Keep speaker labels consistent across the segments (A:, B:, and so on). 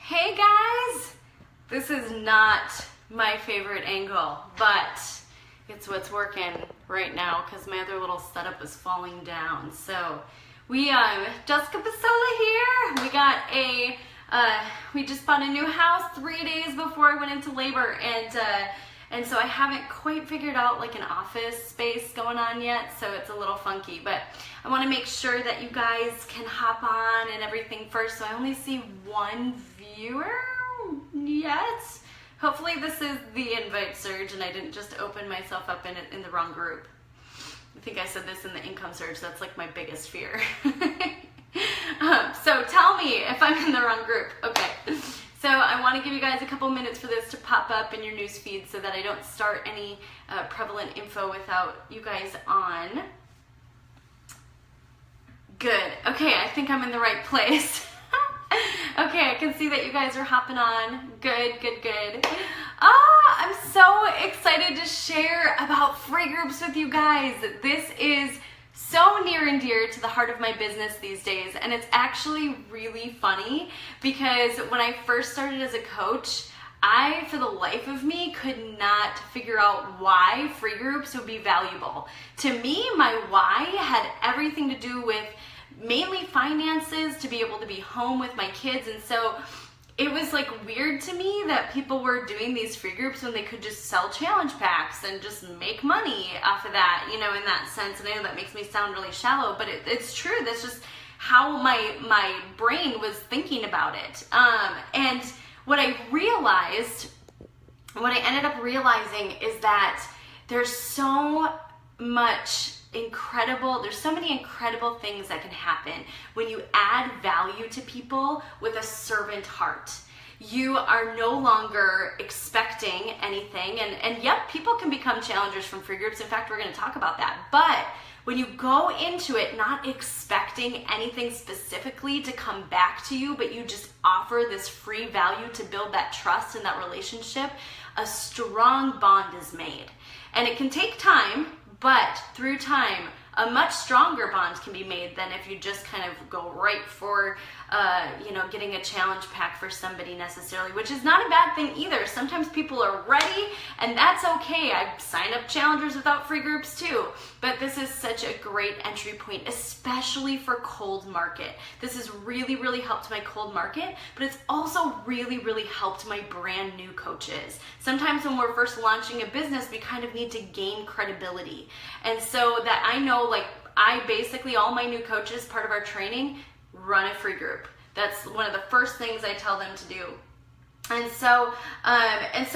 A: Hey guys! This is not my favorite angle, but it's what's working right now because my other little setup is falling down. So Jessica Pesola here. We just bought a new house 3 days before I went into labor, and so I haven't quite figured out like an office space going on yet, so it's a little funky, but I want to make sure that you guys can hop on and everything first. So I only see one viewer yet. Hopefully this is the invite surge and I didn't just open myself up in the wrong group. I think I said this in the income surge. That's like my biggest fear. So tell me if I'm in the wrong group. Okay. So I want to give you guys a couple minutes for this to pop up in your news feed so that I don't start any prevalent info without you guys on. Good. Okay, I think I'm in the right place. Okay, I can see that you guys are hopping on. Good, good, good. I'm so excited to share about free groups with you guys. This is so near and dear to the heart of my business these days, and it's actually really funny because when I first started as a coach, I, for the life of me, could not figure out why free groups would be valuable. To me, my why had everything to do with mainly finances, to be able to be home with my kids, and so it was like weird to me that people were doing these free groups when they could just sell challenge packs and just make money off of that, you know, in that sense. And I know that makes me sound really shallow, but it's true. That's just how my brain was thinking about it. And what I ended up realizing is that there's so many incredible things that can happen when you add value to people with a servant heart. You are no longer expecting anything, and yep, people can become challengers from free groups. In fact, we're going to talk about that. But when you go into it not expecting anything specifically to come back to you, but you just offer this free value to build that trust and that relationship, a strong bond is made. And it can take time, but through time, a much stronger bond can be made than if you just kind of go right for, getting a challenge pack for somebody necessarily, which is not a bad thing either. Sometimes people are ready, and that's okay. I sign up challengers without free groups too, but this is such a great entry point, especially for cold market. This has really, really helped my cold market, but it's also really, really helped my brand new coaches. Sometimes when we're first launching a business, we kind of need to gain credibility. And so that I know, like, all my new coaches, part of our training, run a free group. That's one of the first things I tell them to do. And so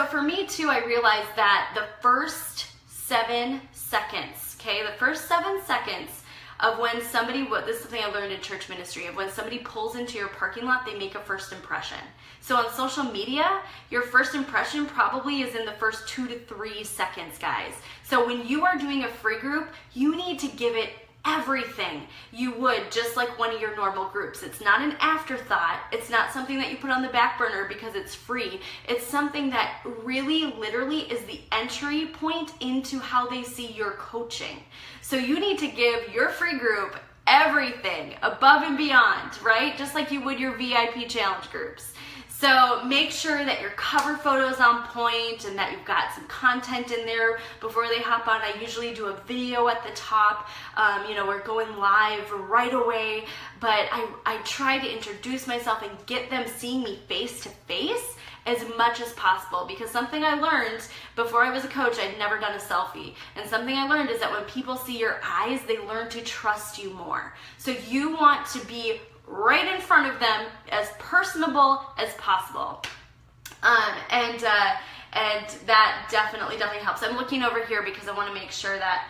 A: for me too, I realized that the first 7 seconds, the first 7 seconds of when somebody, this is something I learned in church ministry, of when somebody pulls into your parking lot, they make a first impression. So on social media, your first impression probably is in the first 2 to 3 seconds, guys. So when you are doing a free group, you need to give it everything you would just like one of your normal groups. It's not an afterthought. It's not something that you put on the back burner because it's free. It's something that really literally is the entry point into how they see your coaching. So you need to give your free group everything above and beyond, right? Just like you would your VIP challenge groups. So make sure that your cover photo is on point and that you've got some content in there before they hop on. I usually do a video at the top. We're going live right away, but I try to introduce myself and get them seeing me face to face as much as possible, because something I learned before I was a coach, I'd never done a selfie. And something I learned is that when people see your eyes, they learn to trust you more. So you want to be right in front of them, as personable as possible. And that definitely helps. I'm looking over here because I want to make sure that,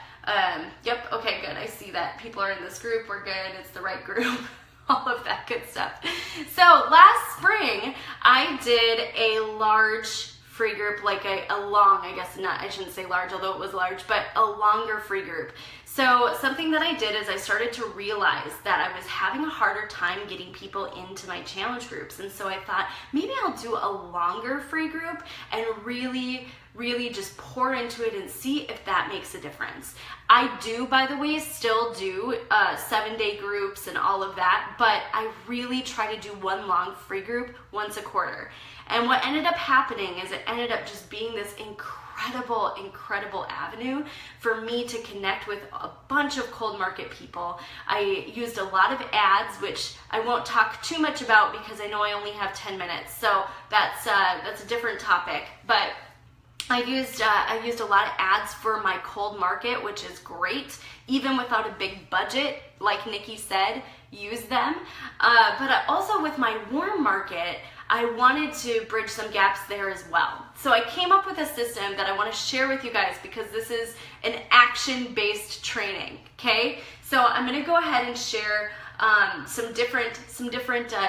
A: yep, okay, good. I see that people are in this group. We're good. It's the right group. All of that good stuff. So last spring, I did a large free group, like a long, I shouldn't say large, although it was large, but a longer free group. So something that I did is I started to realize that I was having a harder time getting people into my challenge groups. And so I thought, maybe I'll do a longer free group and really just pour into it and see if that makes a difference. I do, by the way, still do 7-day groups and all of that, but I really try to do one long free group once a quarter. And what ended up happening is it ended up just being this incredible avenue for me to connect with a bunch of cold market people. I used a lot of ads, which I won't talk too much about because I know I only have 10 minutes. So that's a different topic. But I used a lot of ads for my cold market, which is great. Even without a big budget, like Nikki said, use them. But also with my warm market, I wanted to bridge some gaps there as well. So I came up with a system that I want to share with you guys because this is an action-based training, okay? So I'm going to go ahead and share some different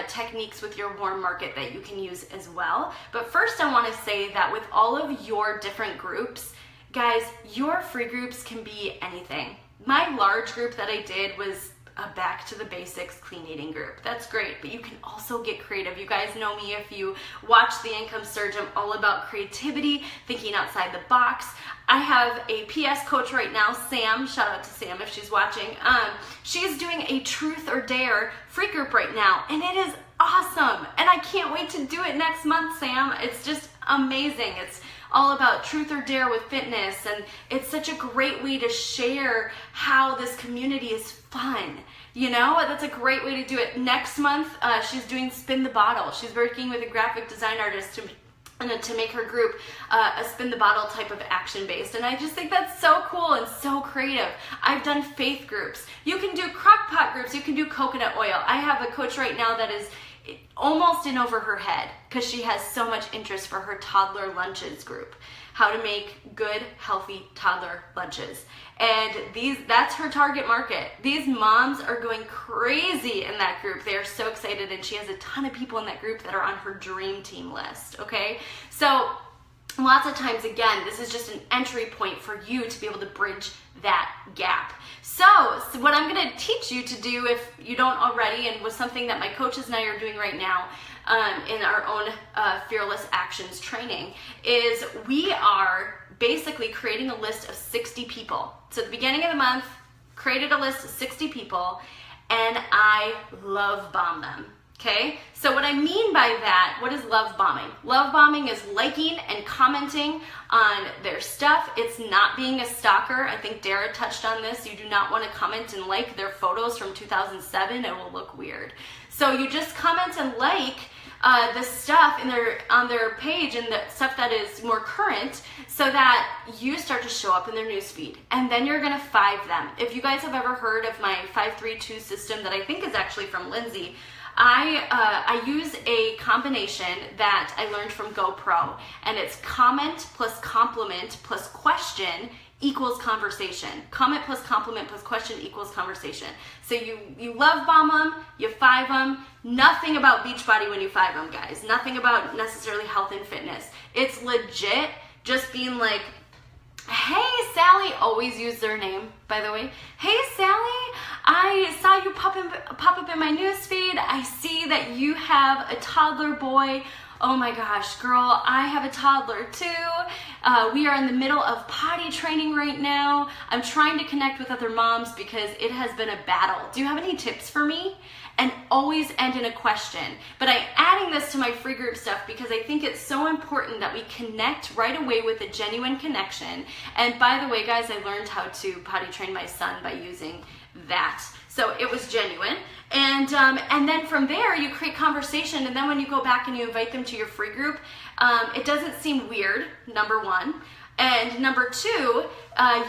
A: techniques with your warm market that you can use as well. But first I want to say that with all of your different groups, guys, your free groups can be anything. My large group that I did was a back to the basics clean eating group. That's great, but you can also get creative. You guys know me if you watch The Income Surge. I'm all about creativity, thinking outside the box. I have a PS coach right now, Sam. Shout out to Sam if she's watching. She's doing a Truth or Dare free group right now, and it is awesome. And I can't wait to do it next month, Sam. It's just amazing. It's all about truth or dare with fitness, and it's such a great way to share how this community is fun. You know, that's a great way to do it. Next month, she's doing Spin the Bottle. She's working with a graphic design artist to make her group a spin the bottle type of action based, and I just think that's so cool and so creative. I've done faith groups. You can do crock pot groups. You can do coconut oil. I have a coach right now that is almost in over her head because she has so much interest for her toddler lunches group, how to make good healthy toddler lunches. And that's her target market. These moms are going crazy in that group. They are so excited, and she has a ton of people in that group that are on her dream team list, okay? So lots of times, again, this is just an entry point for you to be able to bridge that gap. So what I'm going to teach you to do, if you don't already, and was something that my coaches and I are doing right now in our own Fearless Actions training, is we are basically creating a list of 60 people. So at the beginning of the month, created a list of 60 people, and I love bomb them. Okay, so what I mean by that, what is love bombing? Love bombing is liking and commenting on their stuff. It's not being a stalker. I think Dara touched on this. You do not want to comment and like their photos from 2007. It will look weird. So you just comment and like the stuff on their page and the stuff that is more current, so that you start to show up in their newsfeed. And then you're gonna 5 them. If you guys have ever heard of my 5-3-2 system that I think is actually from Lindsay, I use a combination that I learned from GoPro, and it's comment plus compliment plus question equals conversation. Comment plus compliment plus question equals conversation. So you love bomb them, you 5 them, nothing about Beachbody when you 5 them, guys. Nothing about necessarily health and fitness. It's legit just being like, hey Sally, always use their name, by the way. Hey Sally, I saw you pop up in my newsfeed. I see that you have a toddler boy. Oh my gosh, girl, I have a toddler too. We are in the middle of potty training right now. I'm trying to connect with other moms because it has been a battle. Do you have any tips for me? And always end in a question. But I'm adding this to my free group stuff because I think it's so important that we connect right away with a genuine connection. And by the way, guys, I learned how to potty train my son by using that. So it was genuine. And then from there, you create conversation. And then when you go back and you invite them to your free group, it doesn't seem weird, number one. And number two,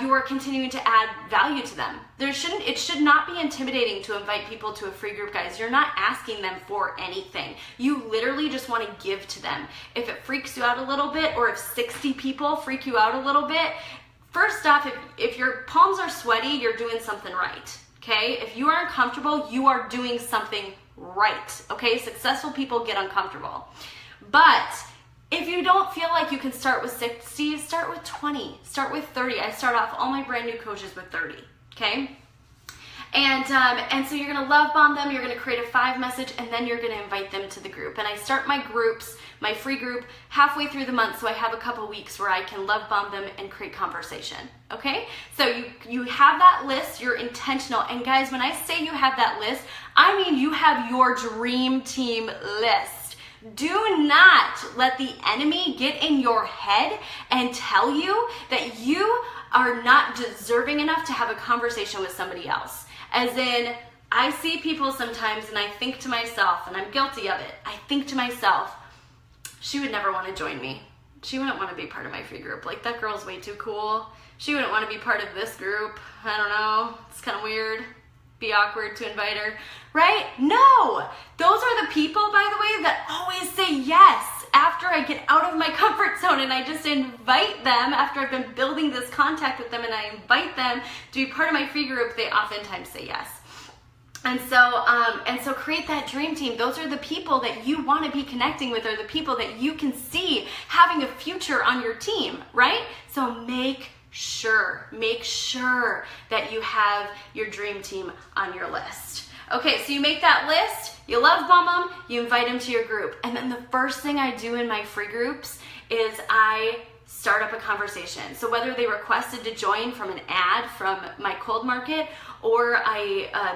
A: you are continuing to add value to them. It should not be intimidating to invite people to a free group, guys. You're not asking them for anything. You literally just want to give to them. If it freaks you out a little bit, or if 60 people freak you out a little bit, first off, if your palms are sweaty, you're doing something right, okay? If you are uncomfortable, you are doing something right, okay? Successful people get uncomfortable. But if you don't feel like you can start with 60, start with 20, start with 30. I start off all my brand new coaches with 30, okay? And so you're gonna love bomb them, you're gonna create a 5 message, and then you're gonna invite them to the group. And I start my groups, my free group, halfway through the month, so I have a couple weeks where I can love bomb them and create conversation, okay? So you have that list, you're intentional. And guys, when I say you have that list, I mean you have your dream team list. Do not let the enemy get in your head and tell you that you are not deserving enough to have a conversation with somebody else. As in, I see people sometimes and I think to myself, and I'm guilty of it, I think to myself, she would never want to join me. She wouldn't want to be part of my free group. Like, that girl's way too cool. She wouldn't want to be part of this group. I don't know. It's kind of weird. Be awkward to invite her, right? No! Those are the people, by the way, that always say yes after I get out of my comfort zone and I just invite them after I've been building this contact with them and I invite them to be part of my free group. They oftentimes say yes. And so create that dream team. Those are the people that you want to be connecting with, or the people that you can see having a future on your team, right? So make sure that you have your dream team on your list. Okay, so you make that list, you love bomb them, you invite them to your group. And then the first thing I do in my free groups is I start up a conversation. So whether they requested to join from an ad from my cold market, or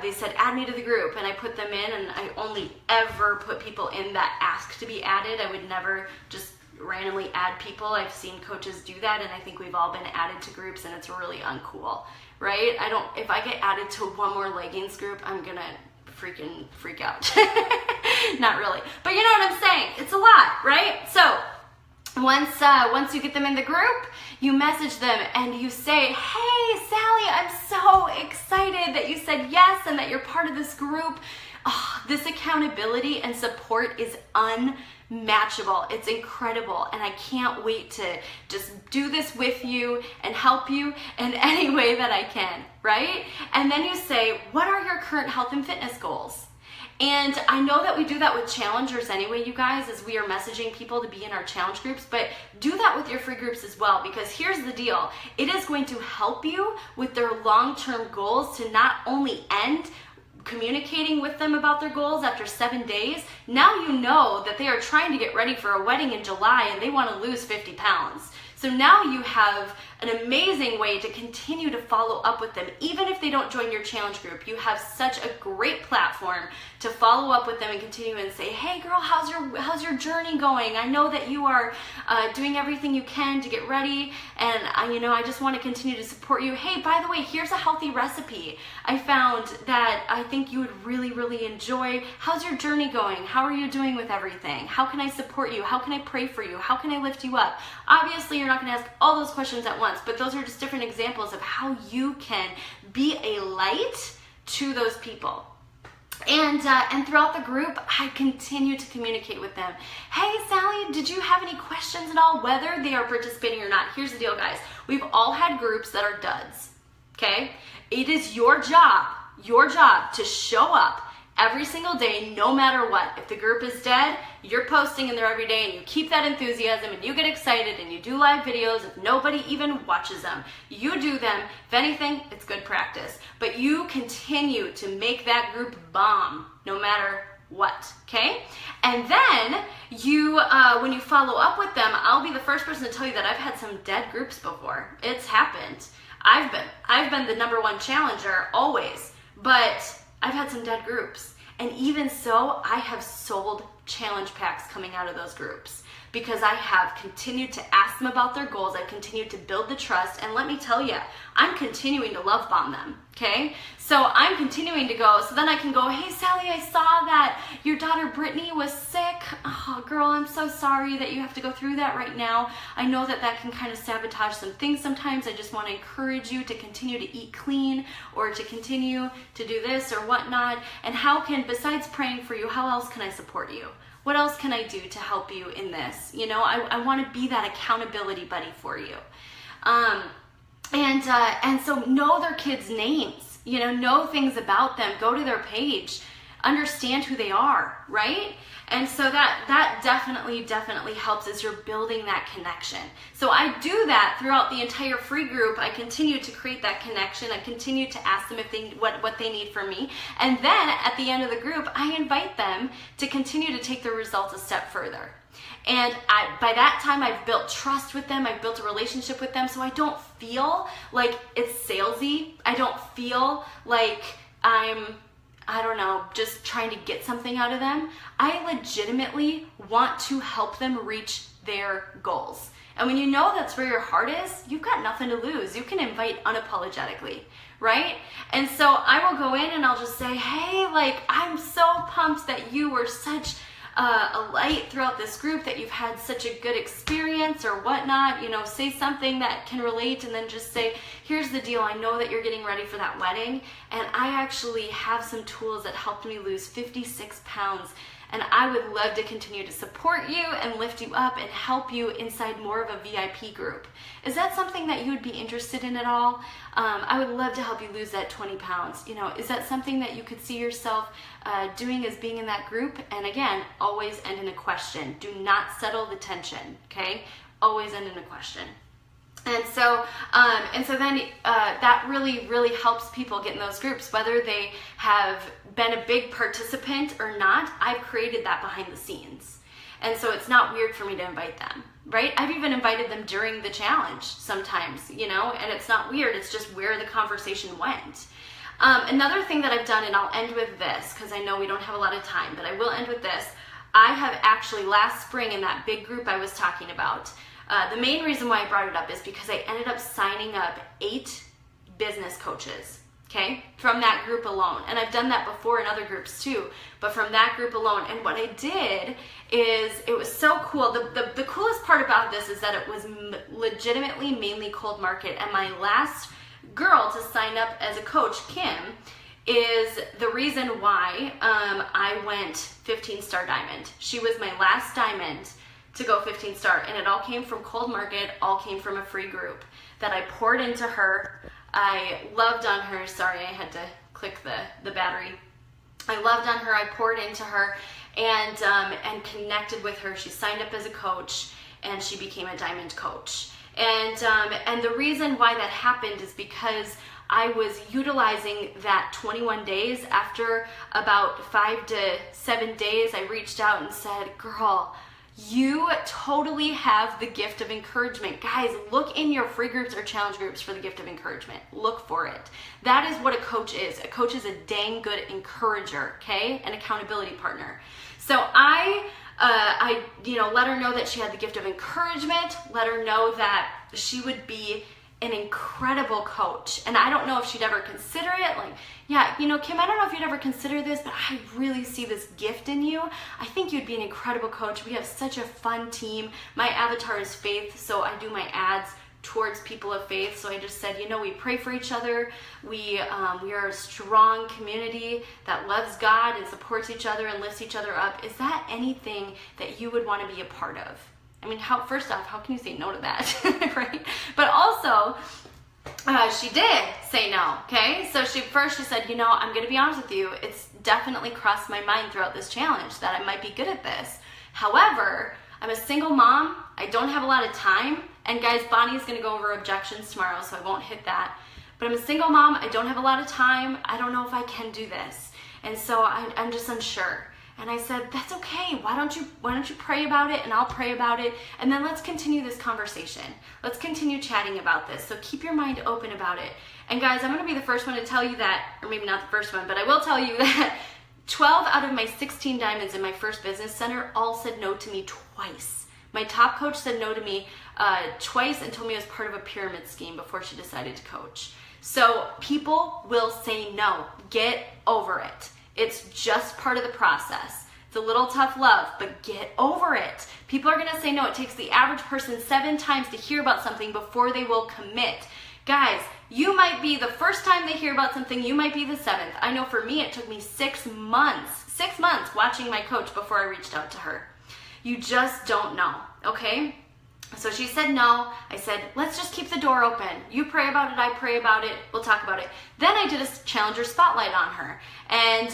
A: they said add me to the group, and I put them in, and I only ever put people in that ask to be added. I would never just randomly add people. I've seen coaches do that, and I think we've all been added to groups, and it's really uncool, right? If I get added to one more leggings group, I'm gonna freaking freak out. Not really, but you know what I'm saying. It's a lot, right? So once you get them in the group, you message them and you say, hey, Sally, I'm so excited that you said yes and that you're part of this group. Oh, this accountability and support is unmatchable. It's incredible, and I can't wait to just do this with you and help you in any way that I can, right? And then you say, what are your current health and fitness goals? And I know that we do that with challengers anyway, you guys, as we are messaging people to be in our challenge groups, but do that with your free groups as well, because here's the deal. It is going to help you with their long-term goals to not only end communicating with them about their goals after 7 days. Now you know that they are trying to get ready for a wedding in July and they want to lose 50 pounds. So now you have an amazing way to continue to follow up with them. Even if they don't join your challenge group, you have such a great platform to follow up with them and continue and say, hey girl, how's your journey going? I know that you are doing everything you can to get ready, and I just want to continue to support you. Hey, by the way, here's a healthy recipe I found that I think you would really, really enjoy. How's your journey going? How are you doing with everything? How can I support you? How can I pray for you? How can I lift you up? Obviously, you're not going to ask all those questions at once, but those are just different examples of how you can be a light to those people. And throughout the group, I continue to communicate with them. Hey, Sally, did you have any questions at all, whether they are participating or not? Here's the deal, guys. We've all had groups that are duds, okay? It is your job to show up every single day, no matter what. If the group is dead, you're posting in there every day and you keep that enthusiasm and you get excited and you do live videos if nobody even watches them. You do them. If anything, it's good practice. But you continue to make that group bomb no matter what, okay? And then when you follow up with them, I'll be the first person to tell you that I've had some dead groups before. It's happened. I've been the #1 challenger always, but I've had some dead groups. And even so, I have sold challenge packs coming out of those groups because I have continued to ask them about their goals. I've continued to build the trust. And let me tell you, I'm continuing to love bomb them, okay? So I'm continuing to go, so then I can go, hey, Sally, I saw that your daughter Brittany was sick. Oh, girl, I'm so sorry that you have to go through that right now. I know that that can kind of sabotage some things sometimes. I just want to encourage you to continue to eat clean or to continue to do this or whatnot. And besides praying for you, how else can I support you? What else can I do to help you in this? I want to be that accountability buddy for you. And so know their kids' names, know things about them, go to their page, understand who they are, right? And so that definitely helps as you're building that connection. So I do that throughout the entire free group. I continue to create that connection. I continue to ask them if they what they need from me. And then at the end of the group, I invite them to continue to take their results a step further. And by that time, I've built trust with them. I've built a relationship with them. So I don't feel like it's salesy. I don't feel like I don't know, just trying to get something out of them. I legitimately want to help them reach their goals. And when you know that's where your heart is, you've got nothing to lose. You can invite unapologetically, right? And so I will go in and I'll just say, hey, like, I'm so pumped that you were such a light throughout this group, that you've had such a good experience or whatnot, you know, say something that can relate, and then just say, here's the deal, I know that you're getting ready for that wedding, and I actually have some tools that helped me lose 56 pounds, and I would love to continue to support you and lift you up and help you inside more of a VIP group. Is that something that you would be interested in at all? I would love to help you lose that 20 pounds. You know, is that something that you could see yourself doing as being in that group? And again, always end in a question. Do not settle the tension, okay? Always end in a question. And so then that really helps people get in those groups, whether they have been a big participant or not. I've created that behind the scenes. And so it's not weird for me to invite them, right? I've even invited them during the challenge sometimes, you know, and it's not weird. It's just where the conversation went. Another thing that I've done, and I'll end with this because I know we don't have a lot of time, but I will end with this. I have actually last spring in that big group I was talking about, the main reason why I brought it up is because I ended up signing up 8 business coaches, okay, from that group alone. And I've done that before in other groups too, but from that group alone. And what I did is, it was so cool. The coolest part about this is that it was legitimately mainly cold market. And my last girl to sign up as a coach, Kim, is the reason why I went 15-star diamond. She was my last diamond to go 15-star, and it all came from cold market, all came from a free group that I poured into her. I loved on her. Sorry, I had to click the battery. I loved on her. I poured into her and connected with her. She signed up as a coach and she became a diamond coach. And the reason why that happened is because I was utilizing that 21 days. After about 5 to 7 days, I reached out and said, girl, you totally have the gift of encouragement. Guys, look in your free groups or challenge groups for the gift of encouragement. Look for it. That is what a coach is. A coach is a dang good encourager, okay? An accountability partner. So I let her know that she had the gift of encouragement, let her know that she would be an incredible coach. And I don't know if she'd ever consider it. Like, yeah, you know, Kim, I don't know if you'd ever consider this, but I really see this gift in you. I think you'd be an incredible coach. We have such a fun team. My avatar is faith, so I do my ads towards people of faith. So I just said, you know, we pray for each other. We are a strong community that loves God and supports each other and lifts each other up. Is that anything that you would want to be a part of? I mean, first off, how can you say no to that, right? But also, she did say no, okay? So she said, you know, I'm going to be honest with you. It's definitely crossed my mind throughout this challenge that I might be good at this. However, I'm a single mom. I don't have a lot of time. And guys, Bonnie's going to go over objections tomorrow, so I won't hit that. But I'm a single mom. I don't have a lot of time. I don't know if I can do this. And so I'm just unsure. And I said, that's okay. Why don't you pray about it, and I'll pray about it, and then let's continue this conversation. Let's continue chatting about this. So keep your mind open about it. And guys, I'm going to be the first one to tell you that, or maybe not the first one, but I will tell you that 12 out of my 16 diamonds in my first business center all said no to me twice. My top coach said no to me twice and told me it was part of a pyramid scheme before she decided to coach. So people will say no. Get over it. It's just part of the process. It's a little tough love, but get over it. People are going to say no. It takes the average person 7 times to hear about something before they will commit. Guys, you might be the first time they hear about something, you might be the 7th. I know for me, it took me 6 months watching my coach before I reached out to her. You just don't know, okay? So she said no. I said, let's just keep the door open. You pray about it, I pray about it, we'll talk about it. Then I did a Challenger Spotlight on her and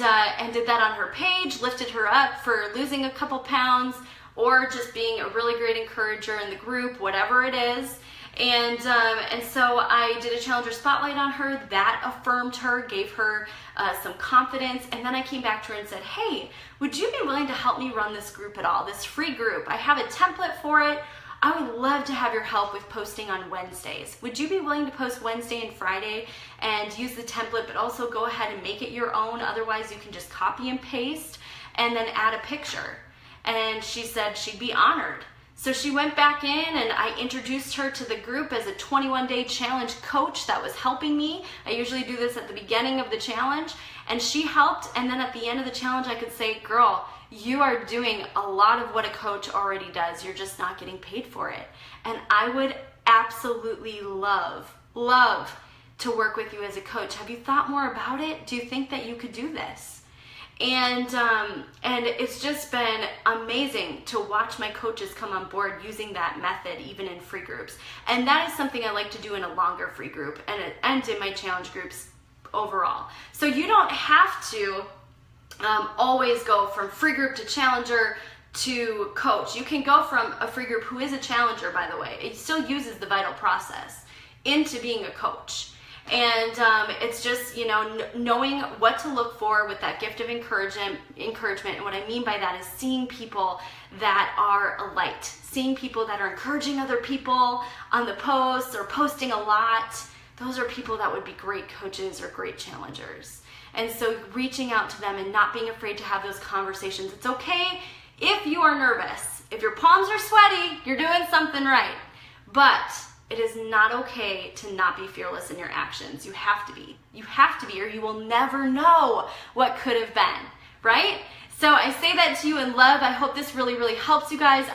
A: did that on her page, lifted her up for losing a couple pounds or just being a really great encourager in the group, whatever it is. And so I did a Challenger Spotlight on her. That affirmed her, gave her some confidence. And then I came back to her and said, hey, would you be willing to help me run this group at all, this free group? I have a template for it. I would love to have your help with posting on Wednesdays. Would you be willing to post Wednesday and Friday and use the template, but also go ahead and make it your own? Otherwise, you can just copy and paste and then add a picture. And she said she'd be honored. So she went back in and I introduced her to the group as a 21-day challenge coach that was helping me. I usually do this at the beginning of the challenge, and she helped. And then at the end of the challenge, I could say, girl, you are doing a lot of what a coach already does. You're just not getting paid for it. And I would absolutely love to work with you as a coach. Have you thought more about it? Do you think that you could do this? And it's just been amazing to watch my coaches come on board using that method, even in free groups. And that is something I like to do in a longer free group and in my challenge groups overall. So you don't have to always go from free group to challenger to coach. You can go from a free group who is a challenger, by the way. It still uses the vital process into being a coach. And it's just, knowing what to look for with that gift of encouragement. And what I mean by that is seeing people that are a light, seeing people that are encouraging other people on the posts or posting a lot. Those are people that would be great coaches or great challengers. And so reaching out to them and not being afraid to have those conversations. It's okay if you are nervous. If your palms are sweaty, you're doing something right. But it is not okay to not be fearless in your actions. You have to be. You have to be, or you will never know what could have been, right? So I say that to you in love. I hope this really, really helps you guys.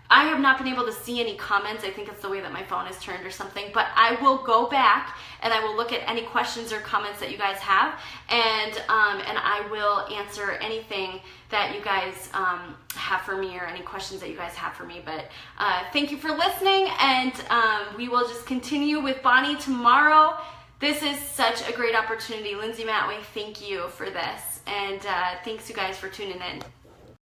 A: I have not been able to see any comments. I think it's the way that my phone is turned or something, but I will go back and I will look at any questions or comments that you guys have, and I will answer anything that you guys have for me or any questions that you guys have for me. But thank you for listening, and we will just continue with Bonnie tomorrow. This is such a great opportunity. Lindsay Matway, thank you for this, and thanks you guys for tuning in.